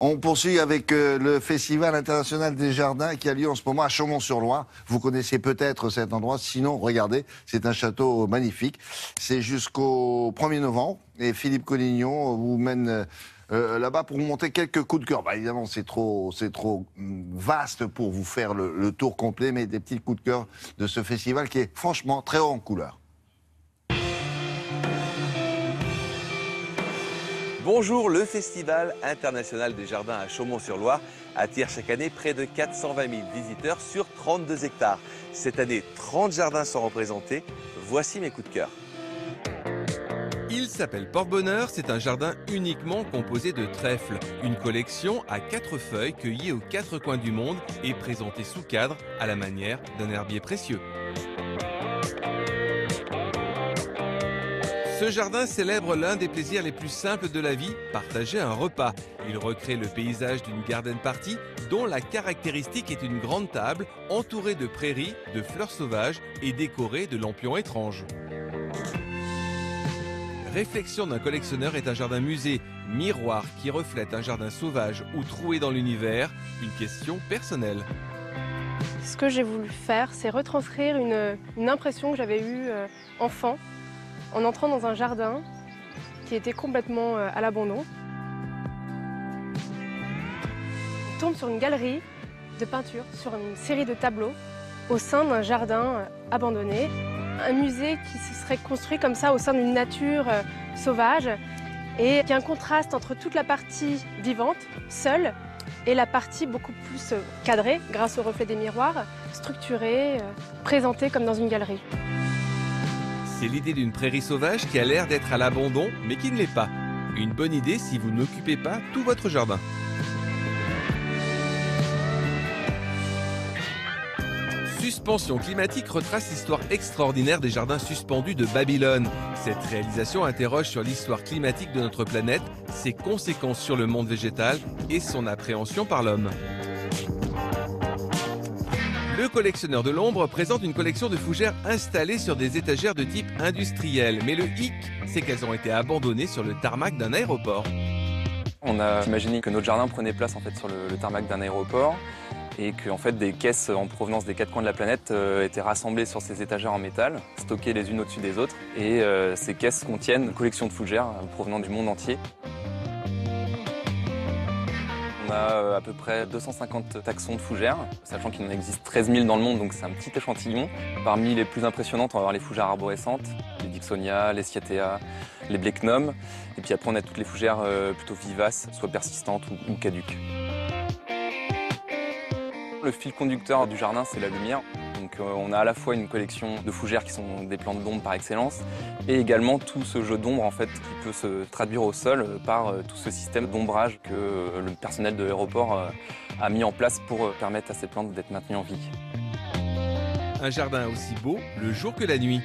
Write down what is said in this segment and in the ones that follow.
On poursuit avec le Festival international des jardins qui a lieu en ce moment à Chaumont-sur-Loire. Vous connaissez peut-être cet endroit, sinon regardez, c'est un château magnifique. C'est jusqu'au 1er novembre et Philippe Collignon vous mène là-bas pour vous montrer quelques coups de cœur. Bah, évidemment, c'est trop vaste pour vous faire le tour complet, mais des petits coups de cœur de ce festival qui est franchement très haut en couleur. Bonjour, le Festival international des jardins à Chaumont-sur-Loire attire chaque année près de 420 000 visiteurs sur 32 hectares. Cette année, 30 jardins sont représentés. Voici mes coups de cœur. Il s'appelle Porte-Bonheur, c'est un jardin uniquement composé de trèfles. Une collection à 4 feuilles cueillies aux 4 coins du monde et présentée sous cadre à la manière d'un herbier précieux. Ce jardin célèbre l'un des plaisirs les plus simples de la vie, partager un repas. Il recrée le paysage d'une garden party dont la caractéristique est une grande table entourée de prairies, de fleurs sauvages et décorée de lampions étranges. Réflexion d'un collectionneur est un jardin musée, miroir qui reflète un jardin sauvage ou troué dans l'univers, une question personnelle. Ce que j'ai voulu faire, c'est retranscrire une impression que j'avais eue enfant, en entrant dans un jardin qui était complètement à l'abandon. On tombe sur une galerie de peinture, sur une série de tableaux au sein d'un jardin abandonné. Un musée qui se serait construit comme ça au sein d'une nature sauvage et qui a un contraste entre toute la partie vivante, seule, et la partie beaucoup plus cadrée grâce au reflet des miroirs, structurée, présentée comme dans une galerie. C'est l'idée d'une prairie sauvage qui a l'air d'être à l'abandon, mais qui ne l'est pas. Une bonne idée si vous n'occupez pas tout votre jardin. Suspension climatique retrace l'histoire extraordinaire des jardins suspendus de Babylone. Cette réalisation interroge sur l'histoire climatique de notre planète, ses conséquences sur le monde végétal et son appréhension par l'homme. Le collectionneur de l'ombre présente une collection de fougères installées sur des étagères de type industriel. Mais le hic, c'est qu'elles ont été abandonnées sur le tarmac d'un aéroport. On a imaginé que notre jardin prenait place en fait, sur le tarmac d'un aéroport et que en fait, des caisses en provenance des 4 coins de la planète étaient rassemblées sur ces étagères en métal, stockées les unes au-dessus des autres. Et ces caisses contiennent une collection de fougères provenant du monde entier. On a à peu près 250 taxons de fougères, sachant qu'il en existe 13 000 dans le monde, donc c'est un petit échantillon. Parmi les plus impressionnantes, on va avoir les fougères arborescentes, les Dixonia, les Cyathea, les Blechnum. Et puis après, on a toutes les fougères plutôt vivaces, soit persistantes ou caduques. Le fil conducteur du jardin, c'est la lumière. Donc on a à la fois une collection de fougères qui sont des plantes d'ombre par excellence et également tout ce jeu d'ombre en fait, qui peut se traduire au sol par tout ce système d'ombrage que le personnel de l'aéroport a mis en place pour permettre à ces plantes d'être maintenues en vie. Un jardin aussi beau le jour que la nuit.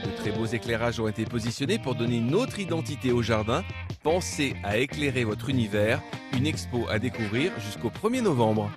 De très beaux éclairages ont été positionnés pour donner une autre identité au jardin. Pensez à éclairer votre univers. Une expo à découvrir jusqu'au 1er novembre.